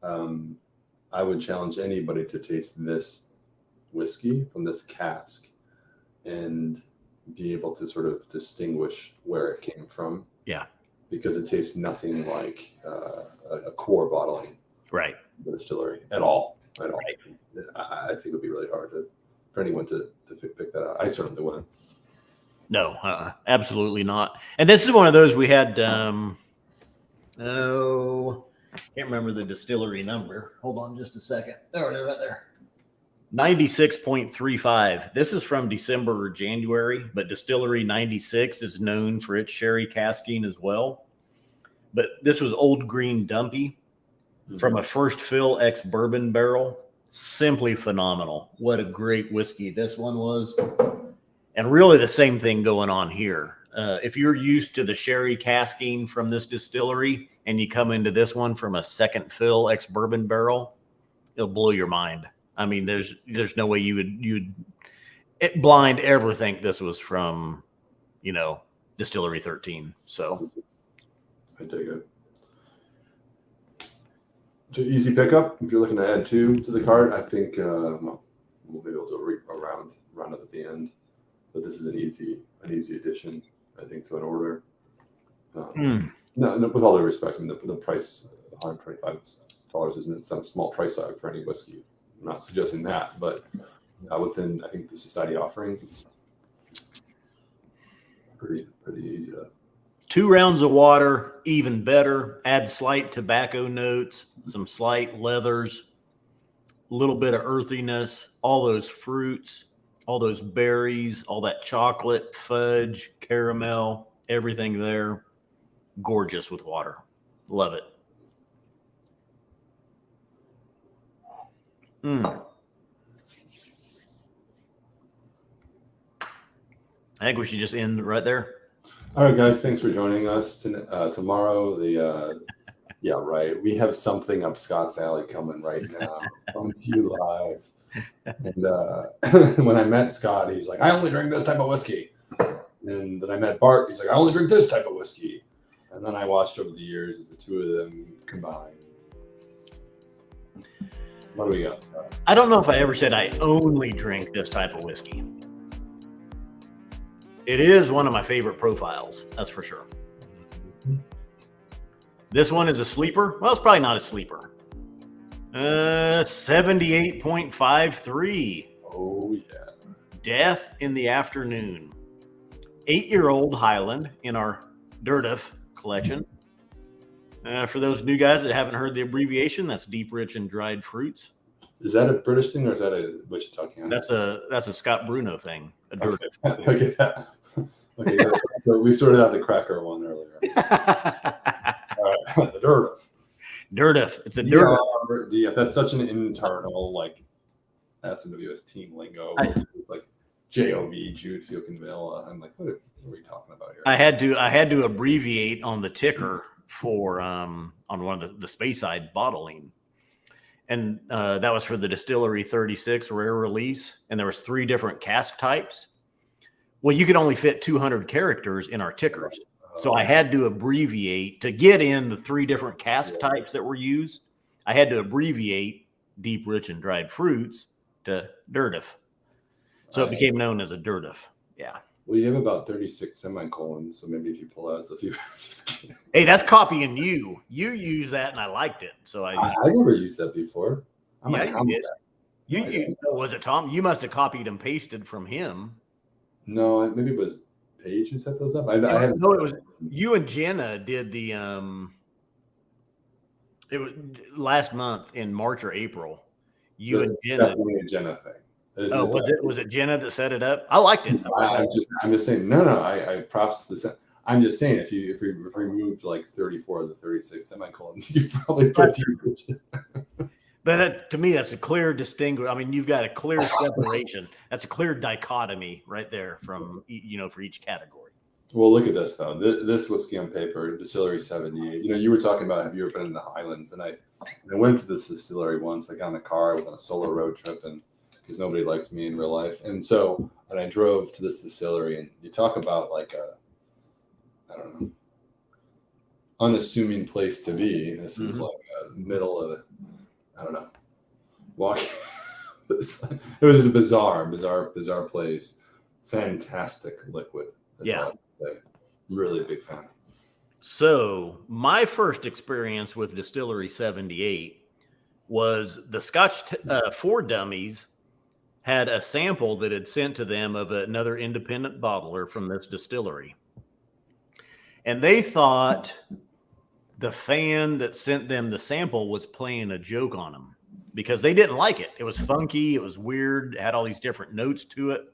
I would challenge anybody to taste this whiskey from this cask and be able to sort of distinguish where it came from. Yeah. Because it tastes nothing like a core bottling, Right. The distillery at all. Right. I think it would be really hard for anyone to pick that out. I certainly wouldn't. No, absolutely not. And this is one of those we had. Can't remember the distillery number. Hold on just a second. There, they're right there. 96.35. This is from December or January, but Distillery 96 is known for its sherry casking as well. But this was Old Green Dumpy from a first fill ex bourbon barrel. Simply phenomenal. What a great whiskey this one was. And really the same thing going on here. If you're used to the sherry casking from this distillery and you come into this one from a second fill ex bourbon barrel, it'll blow your mind. I mean, there's no way you'd blind ever think this was from, Distillery 13. So I dig it. So easy pickup. If you're looking to add 2 to the cart, I think we'll be able to round up at the end. But this is an easy addition, I think, to an order. No, with all due respect, I mean the price, $125 isn't some small price tag for any whiskey. I'm not suggesting that, but within, I think, the society offerings, it's pretty easy to. 2 rounds of water, even better. Add slight tobacco notes, some slight leathers, a little bit of earthiness, all those fruits, all those berries, all that chocolate, fudge, caramel, everything there. Gorgeous with water. Love it. I think we should just end right there. All right, guys. Thanks for joining us. Tomorrow, we have something up Scott's alley coming right now. Coming to you live. And when I met Scott, he's like, I only drink this type of whiskey. And then I met Bart. He's like, I only drink this type of whiskey. And then I watched over the years as the two of them combined. What do we got, Scott? I don't know if I ever said I only drink this type of whiskey. It is one of my favorite profiles, that's for sure. This one is a sleeper. Well, it's probably not a sleeper. 78.53. Oh, yeah. Death in the Afternoon. 8-year-old Highland in our Dirtiff collection. For those new guys that haven't heard the abbreviation, that's deep, rich, and dried fruits. Is that a British thing or is that a Wichita, Kansas? That's a Scott Bruno thing. Okay, we sorted out the cracker one earlier. All right, the Dirtiff. Dirtiff. It's a Dirtiff. DF. That's such an internal SMWS team lingo. Like JOV, Juice, Yoke and Vanilla. I'm like, what are we talking about here? I had to abbreviate on the ticker for on one of the Speyside bottling. And that was for the Distillery 36 rare release. And there was 3 different cask types. Well, you could only fit 200 characters in our tickers. So I had to abbreviate to get in the 3 different cask types that were used. I had to abbreviate deep, rich, and dried fruits to Dirtiff. So it became known as a Dirtiff. Yeah. Well, you have about 36 semicolons, so maybe if you pull out a few, just kidding. Hey, that's copying you. You used that, and I liked it. So I never used that before. You was it Tom? You must have copied and pasted from him. No, maybe it was Paige who set those up. No, it was you and Jenna did the. It was last month in March or April. You and Jenna. Definitely a Jenna thing. Was it Jenna that set it up? I liked it. I'm just saying. No. I props to the. I'm just saying if we removed like 34 of the 36 semicolons, you probably put But to me, that's a clear distinguish. I mean, you've got a clear separation. That's a clear dichotomy right there from for each category. Well, look at this though. This whiskey on paper, Distillery 78. You were talking about have you ever been in the Highlands? And I went to this distillery once. I got in a car. I was on a solo road trip, and because nobody likes me in real life, and I drove to this distillery, and you talk about like a, I don't know, unassuming place to be. This is like a middle of, I don't know, walking. It was just a bizarre place. fantastic liquid. Yeah. All I would say. I'm really a big fan. So my first experience with Distillery 78 was the Scotch 4 Dummies had a sample that had sent to them of another independent bottler from this distillery. And they thought the fan that sent them the sample was playing a joke on them because they didn't like it. It was funky. It was weird. It had all these different notes to it.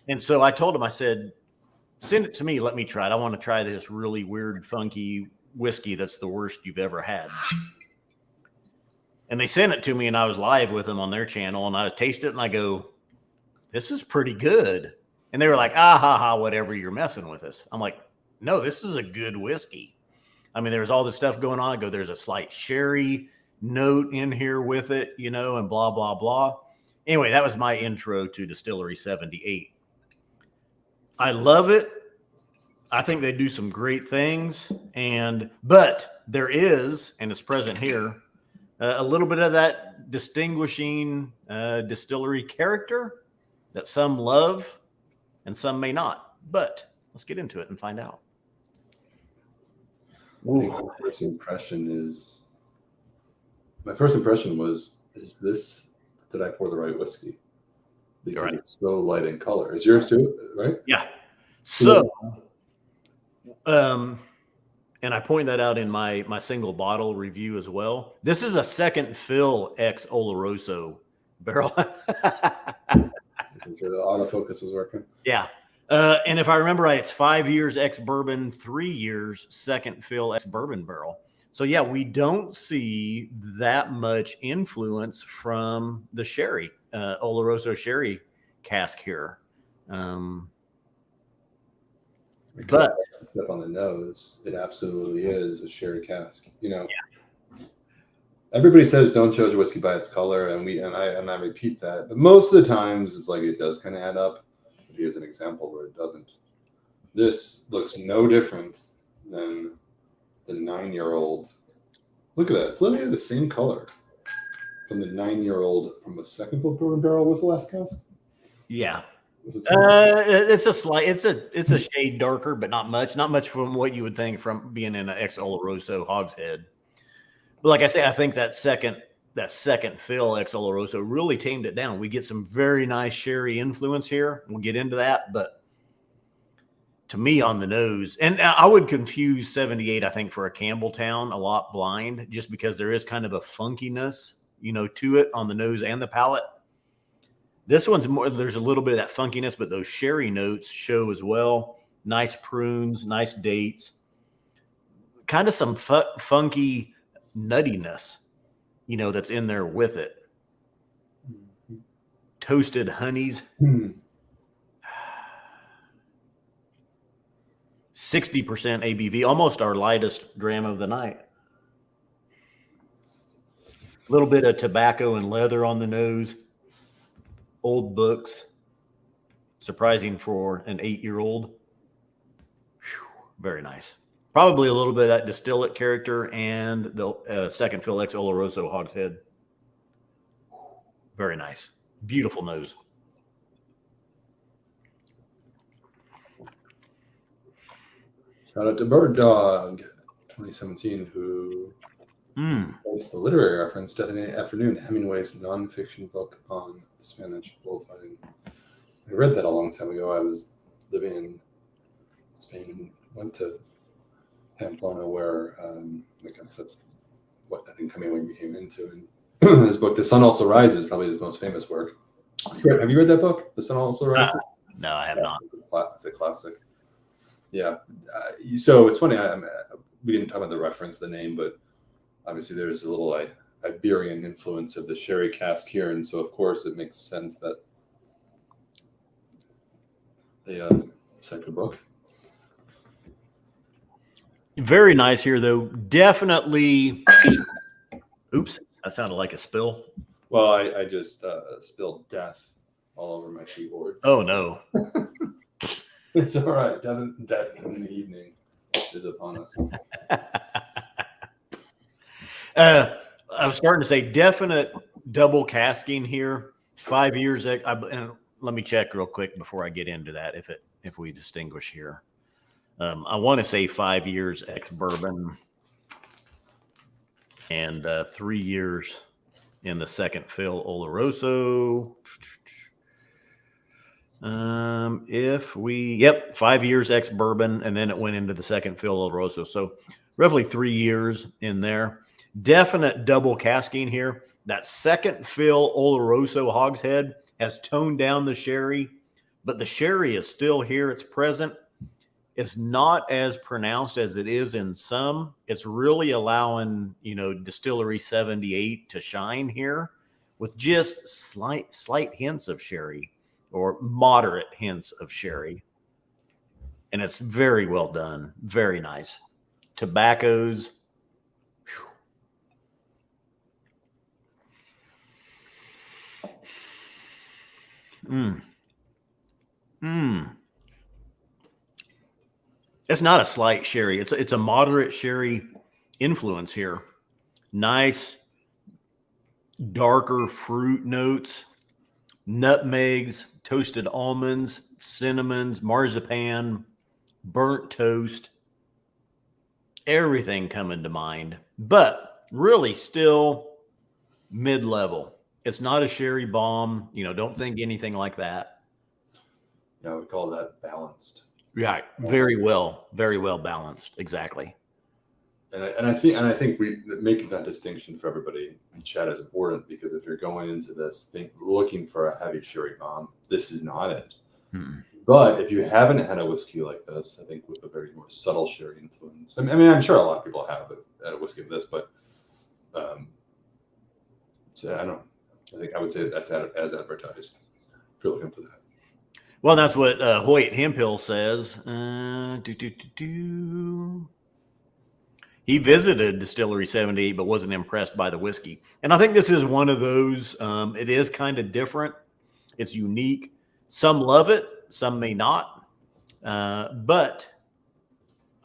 And so I told him, I said, send it to me. Let me try it. I want to try this really weird, funky whiskey that's the worst you've ever had. And they sent it to me, and I was live with them on their channel, and I tasted it, and I go, this is pretty good. And they were like, ah, ha, ha, whatever, you're messing with us. I'm like, no, this is a good whiskey. I mean, there's all this stuff going on. I go, there's a slight sherry note in here with it, you know, and blah, blah, blah. Anyway, that was my intro to Distillery 78. I love it. I think they do some great things, but there is, and it's present here, a little bit of that distinguishing distillery character that some love and some may not. But let's get into it and find out. I think my first impression was, did I pour the right whiskey? Because it's so light in color. Is yours too, right? Yeah. So, and I point that out in my single bottle review as well. This is a second fill ex Oloroso barrel. I'm sure the autofocus is working. Yeah. And if I remember right, it's 5 years ex bourbon, 3 years second fill ex bourbon barrel. So yeah, we don't see that much influence from the sherry, Oloroso sherry cask here. Except on the nose, it absolutely is a sherry cask. You know, everybody says don't judge whiskey by its color, and I repeat that. But most of the times, it's like it does kind of add up. But here's an example where it doesn't. This looks no different than the 9-year-old. Look at that; it's literally the same color from the 9-year-old from the second fill bourbon barrel. Was the last cask? Yeah. It's a shade darker, but not much from what you would think from being in an ex Oloroso hogshead. But like I say, I think that second fill ex Oloroso really tamed it down. We get some very nice sherry influence here. We'll get into that, but to me on the nose, and I would confuse 78, I think, for a Campbelltown a lot blind, just because there is kind of a funkiness, you know, to it on the nose and the palate. This one's more, there's a little bit of that funkiness, but those sherry notes show as well. Nice prunes, nice dates, kind of some funky nuttiness, you know, that's in there with it. Toasted honeys. 60% ABV, almost our lightest dram of the night. A little bit of tobacco and leather on the nose. Old books, surprising for an 8-year-old. Very nice. Probably a little bit of that distillate character and the second fill ex Oloroso hogshead. Very nice. Beautiful nose. Shout out to Bird Dog 2017, who it's the literary reference, Death in the Afternoon, Hemingway's nonfiction book on Spanish bullfighting. I read that a long time ago. I was living in Spain and went to Pamplona, where I guess that's what I think Hemingway became into. And his book, The Sun Also Rises, probably his most famous work. Have you read that book, The Sun Also Rises? No, I have not. It's a classic. Yeah. So it's funny. We didn't talk about the reference, the name, but obviously there's a little Iberian influence of the sherry cask here. And so, of course, it makes sense that they cite the book. Very nice here, though. Definitely. Oops, that sounded like a spill. Well, I just spilled death all over my keyboard. Oh, no. It's all right. Death in the evening is upon us. I was starting to say definite double casking here. 5 years. And let me check real quick before I get into that. If we distinguish here, I want to say 5 years ex bourbon and 3 years in the second fill Oloroso. Yep, 5 years ex bourbon, and then it went into the second fill Oloroso. So roughly 3 years in there. Definite double casking here. That second fill Oloroso hogshead has toned down the sherry, but the sherry is still here. It's present. It's not as pronounced as it is in some. It's really allowing, Distillery 78 to shine here with just slight hints of sherry or moderate hints of sherry. And it's very well done. Very nice. Tobaccos. It's not a slight sherry. It's a moderate sherry influence here. Nice, darker fruit notes, nutmegs, toasted almonds, cinnamons, marzipan, burnt toast. Everything coming to mind, but really still mid-level. It's not a sherry bomb. Don't think anything like that. Yeah, I would call that balanced. Right. Very well balanced. Exactly. And I think we making that distinction for everybody in chat is important, because if you're going into this thing looking for a heavy sherry bomb, this is not it. But if you haven't had a whiskey like this, I think with a very more subtle sherry influence, I mean, I'm sure a lot of people have had a whiskey of this, but so I would say that's as advertised. If you're looking for that. Well, that's what Hoyt Hemphill says. He visited Distillery 78, but wasn't impressed by the whiskey. And I think this is one of those. It is kind of different. It's unique. Some love it. Some may not. But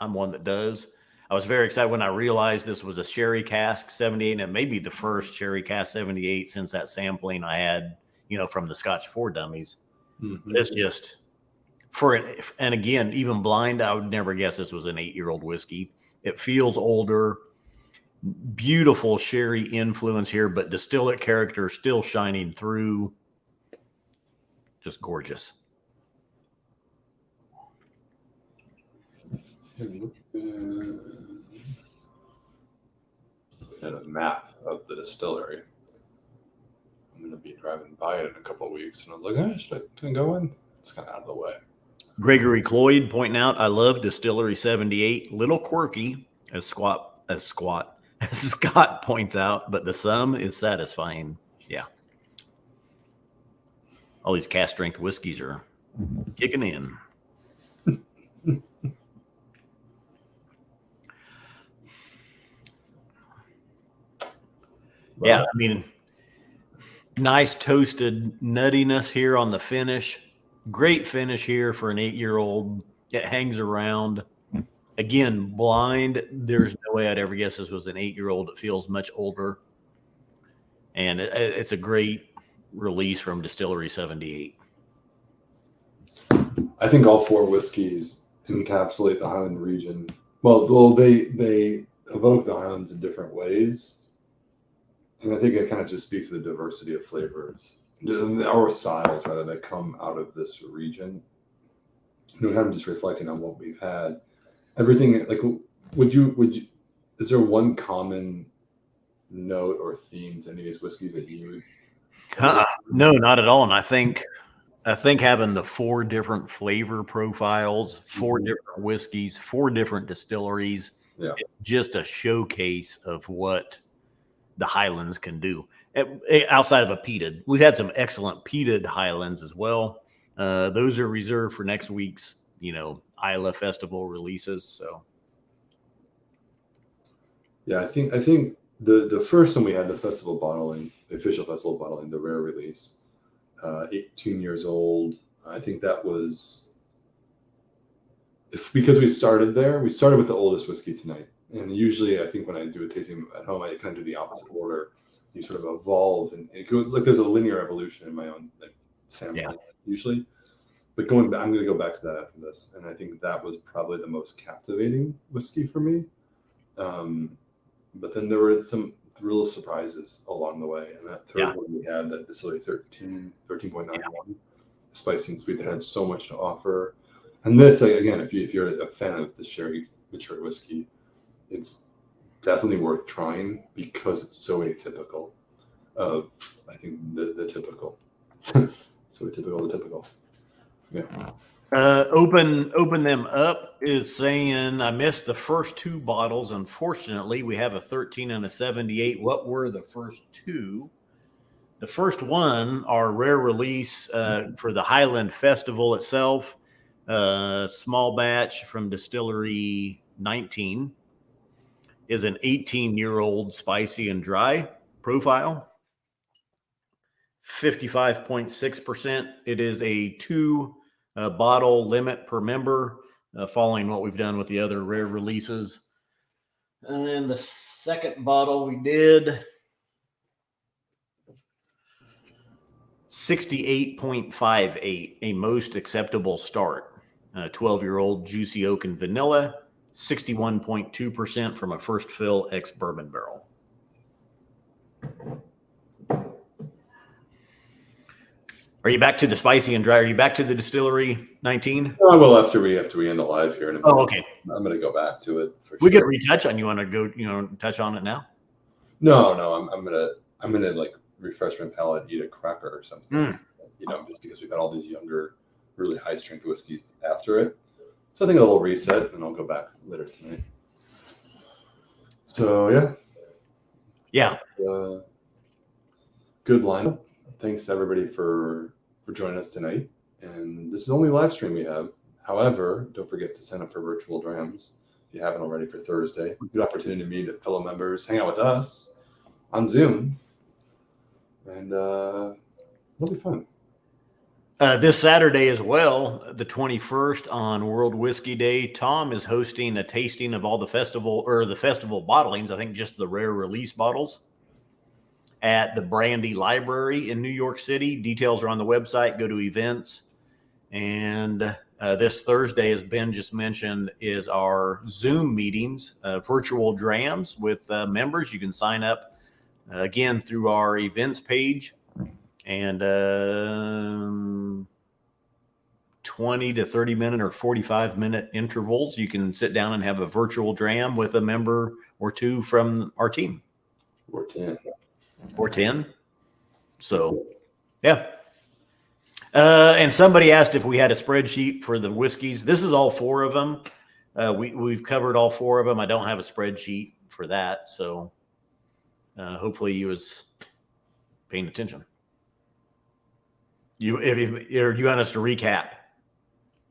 I'm one that does. I was very excited when I realized this was a sherry cask 78, and it may be the first sherry cask 78 since that sampling I had, from the Scotch 4 Dummies. It's just and again, even blind, I would never guess this was an 8-year-old whiskey. It feels older, beautiful sherry influence here, but distillate character still shining through. Just gorgeous. And a map of the distillery. I'm going to be driving by it in a couple of weeks, and I was like, should I go in? It's kind of out of the way. Gregory Cloyd pointing out, I love Distillery 78. Little quirky, as Scott points out, but the sum is satisfying. Yeah. All these cask strength whiskeys are kicking in. Yeah, I mean, nice toasted nuttiness here on the finish. Great finish here for an 8-year-old. It hangs around. Again, blind. There's no way I'd ever guess this was an 8-year-old. It feels much older. And it's a great release from Distillery 78. I think all 4 whiskeys encapsulate the Highland region. Well, they evoke the Highlands in different ways. And I think it kind of just speaks to the diversity of flavors or styles, rather, that come out of this region. Kind of just reflecting on what we've had. Everything, like, is there one common note or theme to any of these whiskeys that you? No, not at all. And I think having the 4 different flavor profiles, 4 different whiskeys, 4 different distilleries, just a showcase of what the Highlands can do outside of a peated. We've had some excellent peated Highlands as well. Those are reserved for next week's, Isla Festival releases. So, yeah, I think the first one we had, the festival bottling, the official festival bottling, the rare release, 18 years old. I think that was because we started with the oldest whiskey tonight. And usually, I think when I do a tasting at home, I kind of do the opposite order. You sort of evolve, and it goes like there's a linear evolution in my own sample usually. But I'm going to go back to that after this, and I think that was probably the most captivating whiskey for me. But then there were some real surprises along the way, and that third one we had, that distillery 13.91, spicy and sweet, that had so much to offer. And this, again, if you're a fan of the sherry matured whiskey, it's definitely worth trying because it's so atypical of, I think, the typical. So atypical, the typical. Yeah. Open them up is saying, I missed the first two bottles. Unfortunately, we have a 13 and a 78. What were the first two? The first one, our rare release for the Highland Festival itself, small batch from distillery 19, is an 18-year-old spicy and dry profile. 55.6%. It is a 2 bottle limit per member, following what we've done with the other rare releases. And then the second bottle we did 68.58, a most acceptable start. 12-year-old juicy oak and vanilla, 61.2% from a first fill ex bourbon barrel. Are you back to the spicy and dry? Are you back to the distillery 19? Oh, well, after we end the live here in a minute, okay. I'm going to go back to it. We could retouch on. You want to go? Touch on it now? No. I'm gonna like refresh my palate, eat a cracker or something. Just because we've had all these younger, really high strength whiskeys after it. So I think a little reset, and I'll go back later tonight. So yeah. Good lineup. Thanks to everybody for joining us tonight. And this is the only live stream we have. However, don't forget to sign up for virtual drams if you haven't already for Thursday. Good opportunity to meet fellow members, hang out with us on Zoom, and it'll be fun. This Saturday as well, the 21st, on World Whiskey Day, Tom is hosting a tasting of all the festival bottlings. I think just the rare release bottles, at the Brandy Library in New York City. Details are on the website. Go to events. And this Thursday, as Ben just mentioned, is our Zoom meetings, virtual drams with members. You can sign up again through our events page, and 20 to 30 minute or 45 minute intervals. You can sit down and have a virtual dram with a member or two from our team. Or 10. So, yeah. And somebody asked if we had a spreadsheet for the whiskeys. This is all 4 of them. We've covered all 4 of them. I don't have a spreadsheet for that. So hopefully you was paying attention. You want us to recap?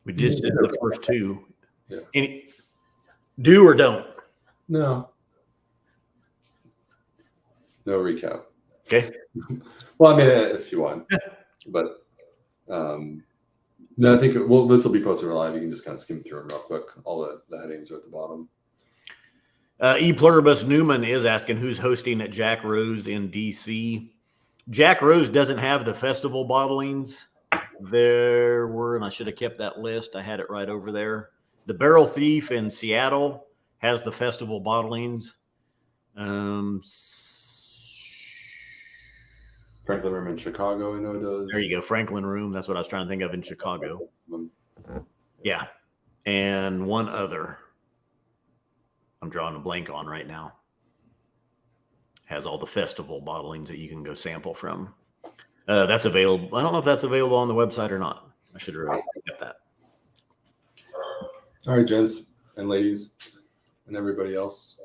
We just did the first 2. Yeah. Any do or don't? No recap. Okay. Well, I mean, if you want, but no, I think this will be posted live. You can just kind of skim through them real quick. All the headings are at the bottom. E Pluribus Newman is asking who's hosting at Jack Rose in DC. Jack Rose doesn't have the festival bottlings. There were, and I should have kept that list. I had it right over there. The Barrel Thief in Seattle has the festival bottlings. Franklin Room in Chicago, I know does. There you go, Franklin Room. That's what I was trying to think of in Chicago. Yeah, and one other I'm drawing a blank on right now. Has all the festival bottlings that you can go sample from. That's available. I don't know if that's available on the website or not. I should have kept that. All right, gents and ladies and everybody else.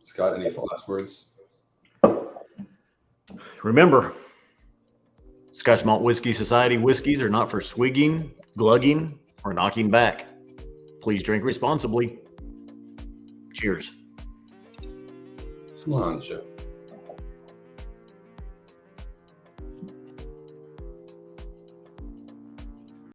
Scott, any last words? Remember, Scotch Malt Whiskey Society whiskeys are not for swigging, glugging, or knocking back. Please drink responsibly. Cheers. Sláinte.